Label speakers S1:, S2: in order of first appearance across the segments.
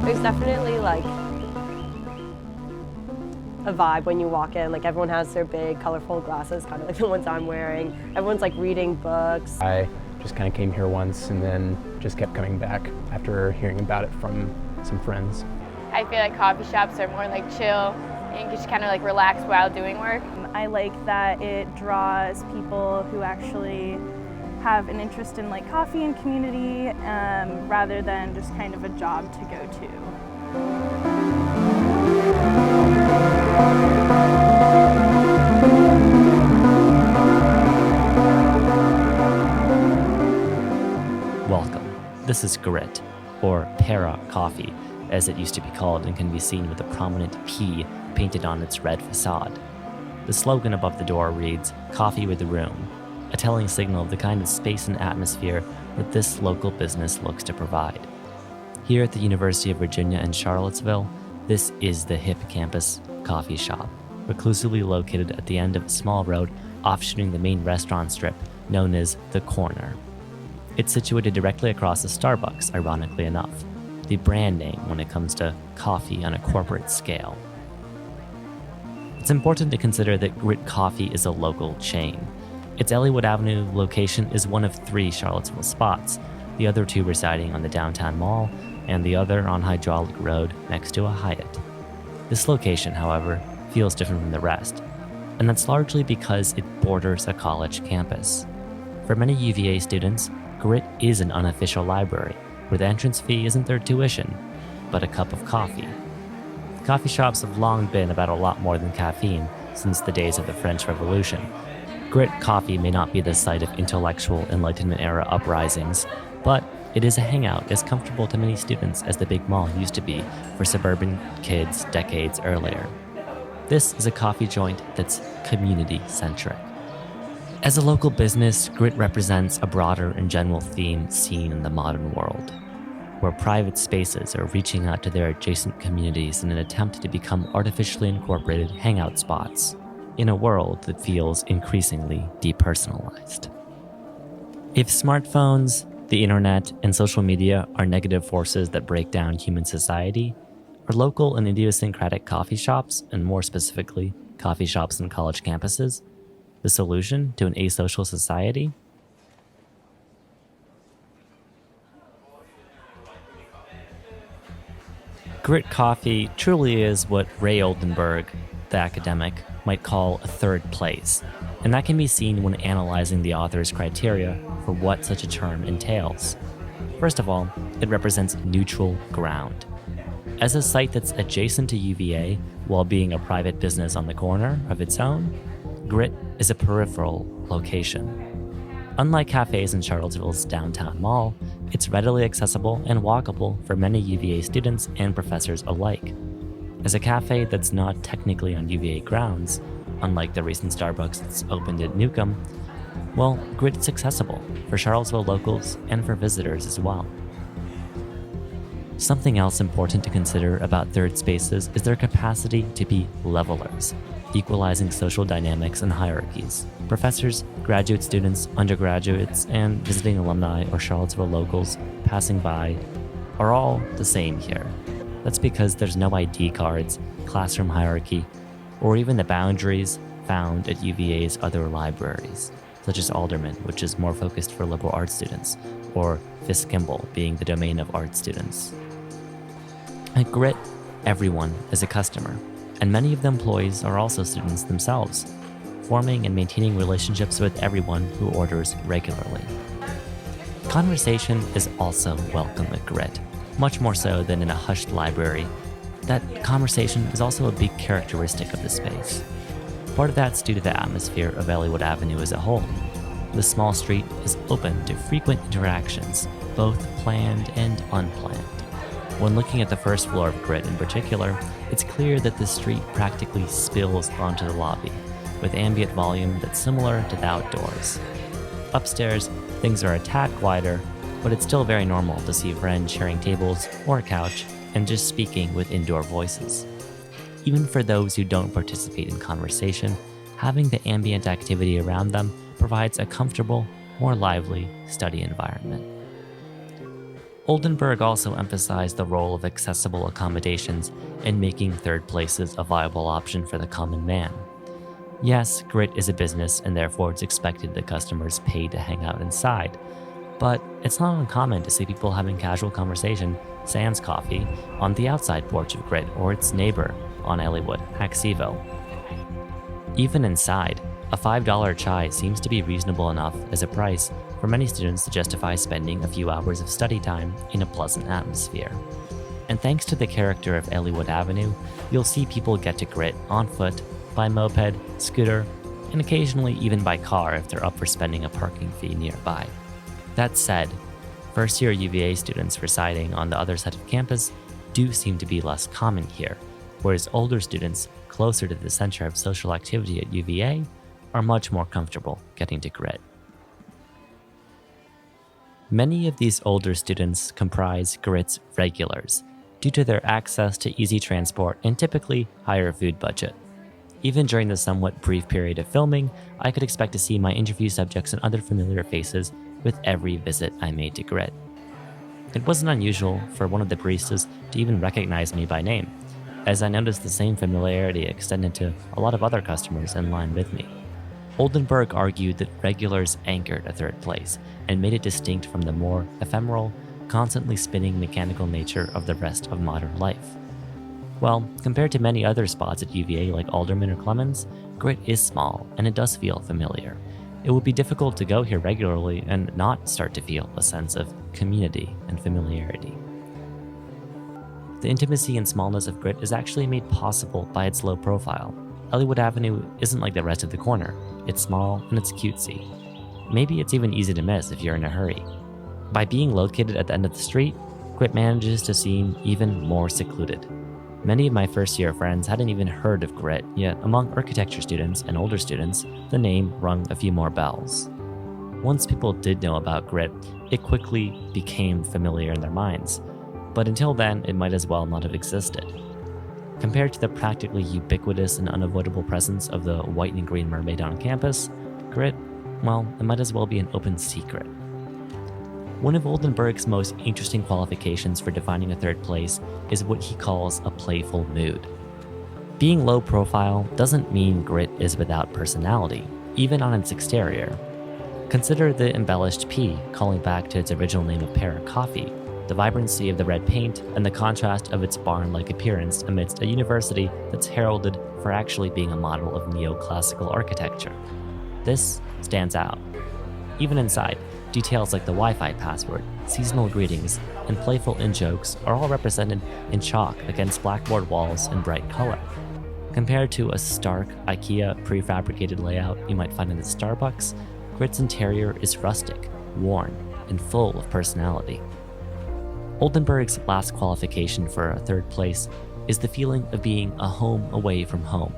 S1: There's definitely like a vibe when you walk in. Like everyone has their big colorful glasses, kind of like the ones I'm wearing. Everyone's like reading books.
S2: I just kind of came here once and then just kept coming back after hearing about it from some friends.
S3: I feel like coffee shops are more like chill and just kind of like relax while doing work.
S4: I like that it draws people who actually have an interest in like coffee and community rather than just kind of a job to go to.
S5: Welcome. This is Grit, or Para Coffee, as it used to be called, and can be seen with a prominent P painted on its red facade. The slogan above the door reads, "Coffee with the Room," a telling signal of the kind of space and atmosphere that this local business looks to provide. Here at the University of Virginia in Charlottesville, this is the hip campus coffee shop, reclusively located at the end of a small road offshooting the main restaurant strip known as The Corner. It's situated directly across the Starbucks, ironically enough, the brand name when it comes to coffee on a corporate scale. It's important to consider that Grit Coffee is a local chain. Its Elliowood Avenue location is one of 3 Charlottesville spots, the other 2 residing on the downtown mall and the other on Hydraulic Road next to a Hyatt. This location, however, feels different from the rest, and that's largely because it borders a college campus. For many UVA students, Grit is an unofficial library, where the entrance fee isn't their tuition, but a cup of coffee. Coffee shops have long been about a lot more than caffeine since the days of the French Revolution. Grit Coffee may not be the site of intellectual Enlightenment-era uprisings, but it is a hangout as comfortable to many students as the big mall used to be for suburban kids decades earlier. This is a coffee joint that's community-centric. As a local business, Grit represents a broader and general theme seen in the modern world, where private spaces are reaching out to their adjacent communities in an attempt to become artificially incorporated hangout spots in a world that feels increasingly depersonalized. If smartphones, the internet, and social media are negative forces that break down human society, are local and idiosyncratic coffee shops, and more specifically, coffee shops on college campuses, the solution to an asocial society? Grit Coffee truly is what Ray Oldenburg, the academic, might call a third place, and that can be seen when analyzing the author's criteria for what such a term entails. First of all, it represents neutral ground. As a site that's adjacent to UVA while being a private business on the corner of its own, Grit is a peripheral location. Unlike cafes in Charlottesville's downtown mall, it's readily accessible and walkable for many UVA students and professors alike. As a cafe that's not technically on UVA grounds, unlike the recent Starbucks that's opened at Newcomb, well, Grit's accessible for Charlottesville locals and for visitors as well. Something else important to consider about third spaces is their capacity to be levelers, equalizing social dynamics and hierarchies. Professors, graduate students, undergraduates, and visiting alumni or Charlottesville locals passing by are all the same here. That's because there's no ID cards, classroom hierarchy, or even the boundaries found at UVA's other libraries, such as Alderman, which is more focused for liberal arts students, or Fisk-Kimball being the domain of art students. At Grit, everyone is a customer, and many of the employees are also students themselves, forming and maintaining relationships with everyone who orders regularly. Conversation is also welcome at Grit, much more so than in a hushed library. That conversation is also a big characteristic of the space. Part of that's due to the atmosphere of Elliowood Avenue as a whole. The small street is open to frequent interactions, both planned and unplanned. When looking at the first floor of Grit in particular, it's clear that the street practically spills onto the lobby, with ambient volume that's similar to the outdoors. Upstairs, things are a tad quieter, but it's still very normal to see friends sharing tables or a couch and just speaking with indoor voices. Even for those who don't participate in conversation, having the ambient activity around them provides a comfortable, more lively study environment. Oldenburg also emphasized the role of accessible accommodations in making third places a viable option for the common man. Yes, Grit is a business and therefore it's expected that customers pay to hang out inside, but it's not uncommon to see people having casual conversation, sans coffee, on the outside porch of Grit or its neighbor on Elleywood, Haxeville. Even inside, a $5 chai seems to be reasonable enough as a price for many students to justify spending a few hours of study time in a pleasant atmosphere. And thanks to the character of Elleywood Avenue, you'll see people get to Grit on foot, by moped, scooter, and occasionally even by car if they're up for spending a parking fee nearby. That said, first-year UVA students residing on the other side of campus do seem to be less common here, whereas older students closer to the center of social activity at UVA are much more comfortable getting to Grit. Many of these older students comprise Grit's regulars due to their access to easy transport and typically higher food budget. Even during the somewhat brief period of filming, I could expect to see my interview subjects and other familiar faces with every visit I made to Grit. It wasn't unusual for one of the baristas to even recognize me by name, as I noticed the same familiarity extended to a lot of other customers in line with me. Oldenburg argued that regulars anchored a third place and made it distinct from the more ephemeral, constantly spinning mechanical nature of the rest of modern life. Well, compared to many other spots at UVA like Alderman or Clemens, Grit is small and it does feel familiar. It would be difficult to go here regularly and not start to feel a sense of community and familiarity. The intimacy and smallness of Grit is actually made possible by its low profile. Elleywood Avenue isn't like the rest of the corner. It's small and it's cutesy. Maybe it's even easy to miss if you're in a hurry. By being located at the end of the street, Grit manages to seem even more secluded. Many of my first-year friends hadn't even heard of Grit, yet among architecture students and older students, the name rung a few more bells. Once people did know about Grit, it quickly became familiar in their minds, but until then, it might as well not have existed. Compared to the practically ubiquitous and unavoidable presence of the white and green mermaid on campus, Grit, well, it might as well be an open secret. One of Oldenburg's most interesting qualifications for defining a third place is what he calls a playful mood. Being low profile doesn't mean Grit is without personality, even on its exterior. Consider the embellished P, calling back to its original name of Para Coffee, the vibrancy of the red paint, and the contrast of its barn-like appearance amidst a university that's heralded for actually being a model of neoclassical architecture. This stands out. Even inside, details like the Wi-Fi password, seasonal greetings, and playful in-jokes are all represented in chalk against blackboard walls in bright color. Compared to a stark IKEA prefabricated layout you might find in the Starbucks, Grit's interior is rustic, worn, and full of personality. Oldenburg's last qualification for a third place is the feeling of being a home away from home.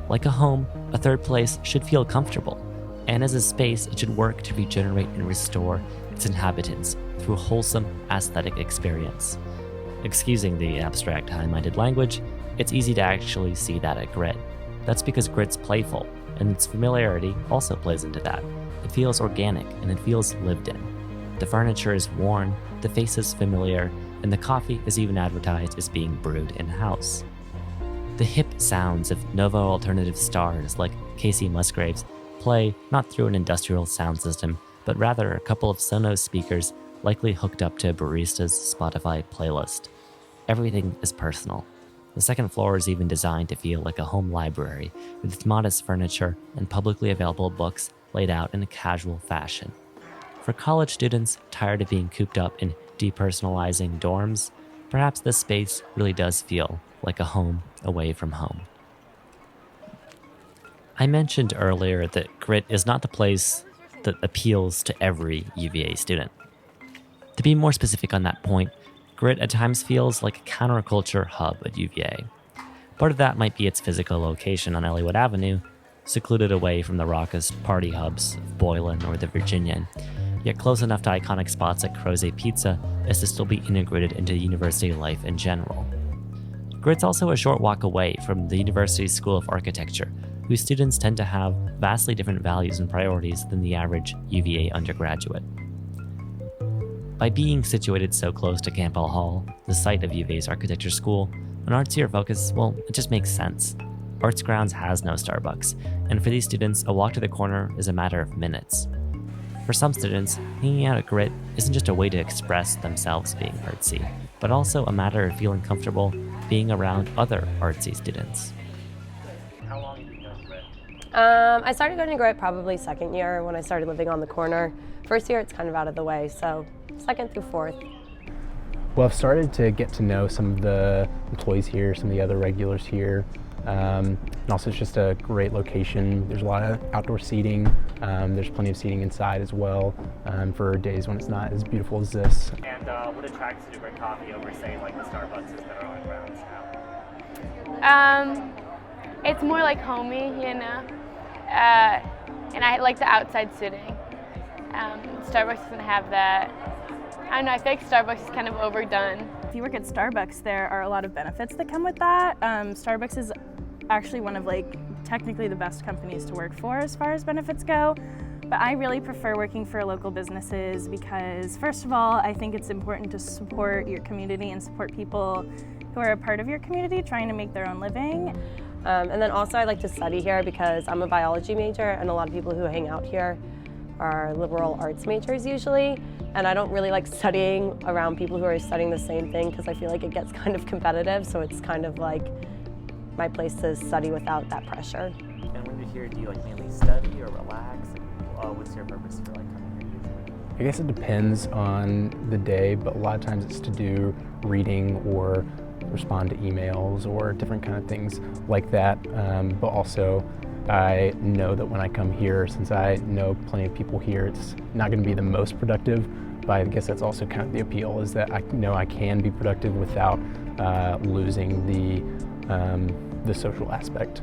S5: Like a home, a third place should feel comfortable, and as a space, it should work to regenerate and restore its inhabitants through a wholesome aesthetic experience. Excusing the abstract, high-minded language, it's easy to actually see that at Grit. That's because Grit's playful, and its familiarity also plays into that. It feels organic, and it feels lived in. The furniture is worn, the face is familiar, and the coffee is even advertised as being brewed in-house. The hip sounds of Novo alternative stars like Casey Musgraves play not through an industrial sound system, but rather a couple of Sonos speakers likely hooked up to a barista's Spotify playlist. Everything is personal. The second floor is even designed to feel like a home library, with its modest furniture and publicly available books laid out in a casual fashion. For college students tired of being cooped up in depersonalizing dorms, perhaps this space really does feel like a home away from home. I mentioned earlier that Grit is not the place that appeals to every UVA student. To be more specific on that point, Grit at times feels like a counterculture hub at UVA. Part of that might be its physical location on Elleywood Avenue, secluded away from the raucous party hubs of Boylan or the Virginian, yet close enough to iconic spots like Croze Pizza as to still be integrated into university life in general. Grit's also a short walk away from the university's School of Architecture, whose students tend to have vastly different values and priorities than the average UVA undergraduate. By being situated so close to Campbell Hall, the site of U of A's architecture school, an artsier focus, well, it just makes sense. Arts Grounds has no Starbucks, and for these students, a walk to the corner is a matter of minutes. For some students, hanging out at Grit isn't just a way to express themselves being artsy, but also a matter of feeling comfortable being around other artsy students.
S2: How long have you been going Grit?
S1: I started going to Grit probably second year when I started living on the corner. First year, it's kind of out of the way, so second through fourth.
S2: Well, I've started to get to know some of the employees here, some of the other regulars here. And also it's just a great location. There's a lot of outdoor seating. There's plenty of seating inside as well for days when it's not as beautiful as this.
S6: And what attracts you to Grit Coffee over, say, like the Starbucks that are on grounds now?
S3: It's more like homey, you know, and I like the outside sitting. Starbucks doesn't have that. I don't know, I feel like Starbucks is kind of overdone.
S4: If you work at Starbucks, there are a lot of benefits that come with that. Starbucks is actually one of technically the best companies to work for as far as benefits go. But I really prefer working for local businesses because, first of all, I think it's important to support your community and support people who are a part of your community trying to make their own living.
S1: And then also I like to study here because I'm a biology major and a lot of people who hang out here are liberal arts majors usually. And I don't really like studying around people who are studying the same thing because I feel like it gets kind of competitive, so it's kind of like my place to study without that pressure.
S6: And when you're here, do you like mainly study or relax? What's your purpose for like coming here usually?
S2: I guess it depends on the day, but a lot of times it's to do reading or respond to emails or different kind of things like that. But also I know that when I come here, since I know plenty of people here, it's not going to be the most productive, but I guess that's also kind of the appeal, is that I know I can be productive without losing the social aspect,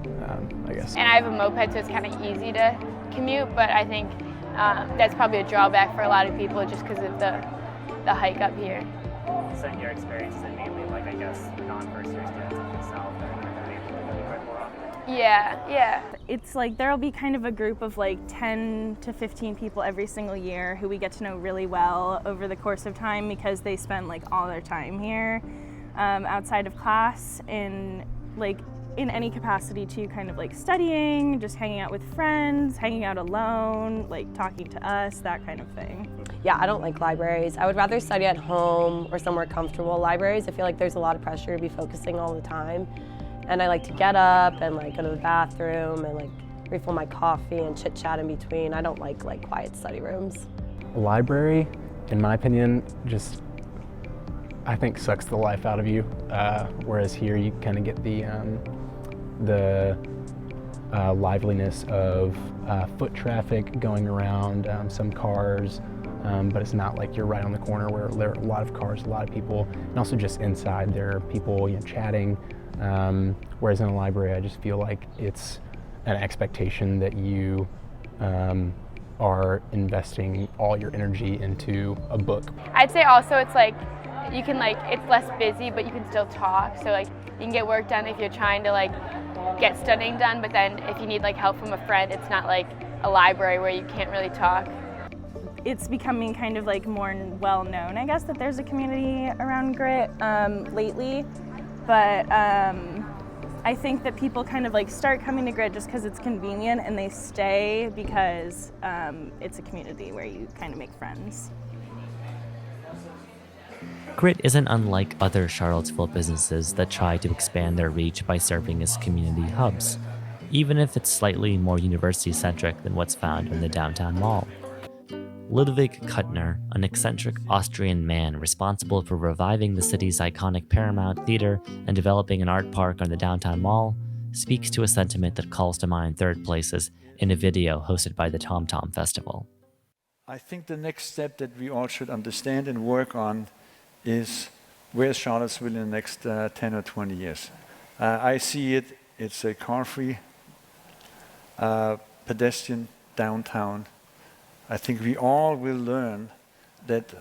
S2: I guess.
S3: And I have a moped, so it's kind of easy to commute, but I think that's probably a drawback for a lot of people just because of the hike up here.
S6: So in your experience, is it mainly like, I guess, non-first year students like yourself that are able to go to Grit more often?
S3: Yeah.
S4: It's like there'll be kind of a group of 10 to 15 people every single year who we get to know really well over the course of time because they spend all their time here outside of class in any capacity too, kind of studying, just hanging out with friends, hanging out alone, talking to us, that kind of thing.
S1: Yeah, I don't like libraries. I would rather study at home or somewhere comfortable. Libraries, I feel like there's a lot of pressure to be focusing all the time. And I like to get up and go to the bathroom and refill my coffee and chit chat in between. I don't like quiet study rooms.
S2: A library, in my opinion, just I think sucks the life out of you. Whereas here you kind of get the liveliness of foot traffic going around, some cars, but it's not like you're right on the corner where there are a lot of cars, a lot of people, and also just inside there are people chatting. Whereas in a library, I just feel like it's an expectation that you are investing all your energy into a book.
S3: I'd say also it's you can it's less busy, but you can still talk. So you can get work done if you're trying to get studying done, but then if you need help from a friend, it's not like a library where you can't really talk.
S4: It's becoming kind of more well known, I guess, that there's a community around Grit lately. But I think that people kind of start coming to Grit just because it's convenient, and they stay because it's a community where you kind of make friends.
S5: Grit isn't unlike other Charlottesville businesses that try to expand their reach by serving as community hubs, even if it's slightly more university-centric than what's found in the downtown mall. Ludwig Kuttner, an eccentric Austrian man responsible for reviving the city's iconic Paramount Theater and developing an art park on the downtown mall, speaks to a sentiment that calls to mind third places in a video hosted by the Tom Tom Festival.
S7: I think the next step that we all should understand and work on is where's Charlottesville in the next 10 or 20 years. I see it's a car-free, pedestrian downtown. I think we all will learn that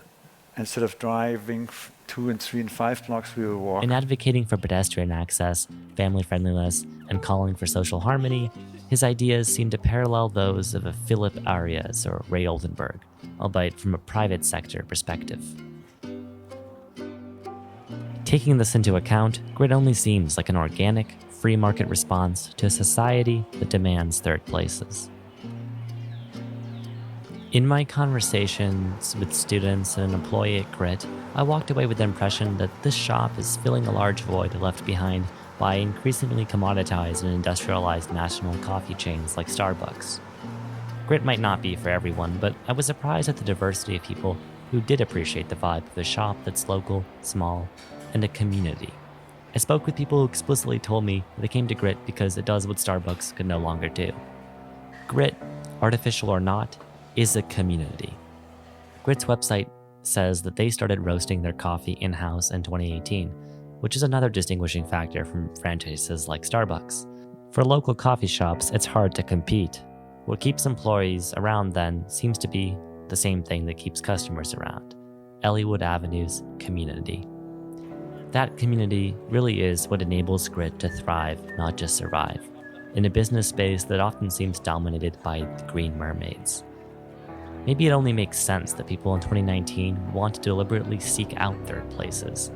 S7: instead of driving 2 and 3 and 5 blocks, we will walk.
S5: In advocating for pedestrian access, family friendliness, and calling for social harmony, his ideas seem to parallel those of a Philip Arias or Ray Oldenburg, albeit from a private sector perspective. Taking this into account, Grit only seems like an organic, free market response to a society that demands third places. In my conversations with students and an employee at Grit, I walked away with the impression that this shop is filling a large void left behind by increasingly commoditized and industrialized national coffee chains like Starbucks. Grit might not be for everyone, but I was surprised at the diversity of people who did appreciate the vibe of a shop that's local, small, and a community. I spoke with people who explicitly told me they came to Grit because it does what Starbucks could no longer do. Grit, artificial or not, is a community. Grit's website says that they started roasting their coffee in-house in 2018, which is another distinguishing factor from franchises like Starbucks. For local coffee shops, it's hard to compete. What keeps employees around then seems to be the same thing that keeps customers around: Elliowood Avenue's community. That community really is what enables Grit to thrive, not just survive, in a business space that often seems dominated by the green mermaids. Maybe it only makes sense that people in 2019 want to deliberately seek out third places.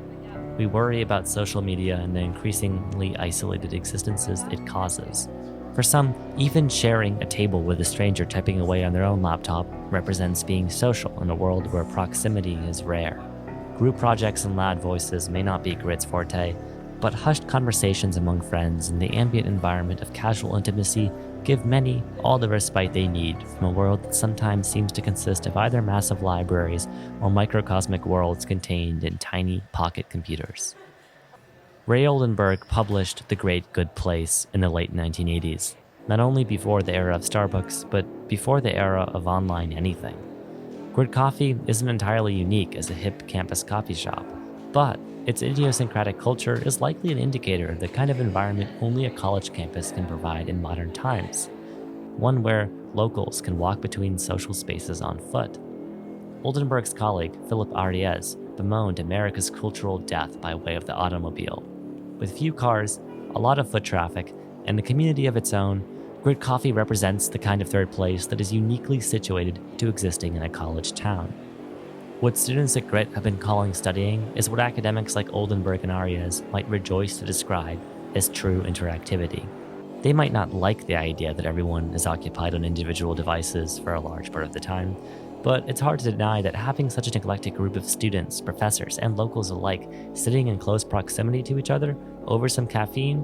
S5: We worry about social media and the increasingly isolated existences it causes. For some, even sharing a table with a stranger typing away on their own laptop represents being social in a world where proximity is rare. Group projects and loud voices may not be Grit's forte, but hushed conversations among friends and the ambient environment of casual intimacy give many all the respite they need from a world that sometimes seems to consist of either massive libraries or microcosmic worlds contained in tiny pocket computers. Ray Oldenburg published The Great Good Place in the late 1980s, not only before the era of Starbucks, but before the era of online anything. Grit Coffee isn't entirely unique as a hip campus coffee shop, but its idiosyncratic culture is likely an indicator of the kind of environment only a college campus can provide in modern times, one where locals can walk between social spaces on foot. Oldenburg's colleague, Philip Arias, bemoaned America's cultural death by way of the automobile. With few cars, a lot of foot traffic, and a community of its own, Grit Coffee represents the kind of third place that is uniquely situated to existing in a college town. What students at Grit have been calling studying is what academics like Oldenburg and Arias might rejoice to describe as true interactivity. They might not like the idea that everyone is occupied on individual devices for a large part of the time, but it's hard to deny that having such an eclectic group of students, professors, and locals alike sitting in close proximity to each other over some caffeine,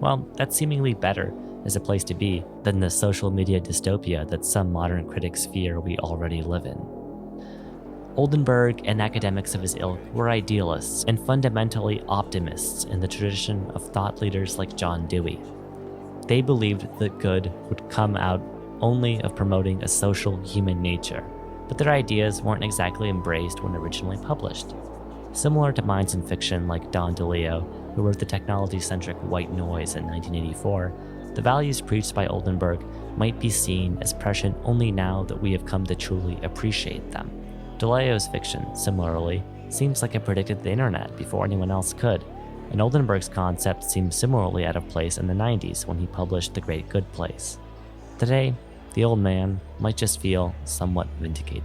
S5: well, that's seemingly better as a place to be than the social media dystopia that some modern critics fear we already live in. Oldenburg and academics of his ilk were idealists and fundamentally optimists in the tradition of thought leaders like John Dewey. They believed that good would come out only of promoting a social human nature, but their ideas weren't exactly embraced when originally published. Similar to minds in fiction like Don DeLeo, who wrote the technology-centric White Noise in 1984, the values preached by Oldenburg might be seen as prescient only now that we have come to truly appreciate them. DeLeo's fiction, similarly, seems like it predicted the internet before anyone else could, and Oldenburg's concept seems similarly out of place in the 90s when he published The Great Good Place. Today, the old man might just feel somewhat vindicated.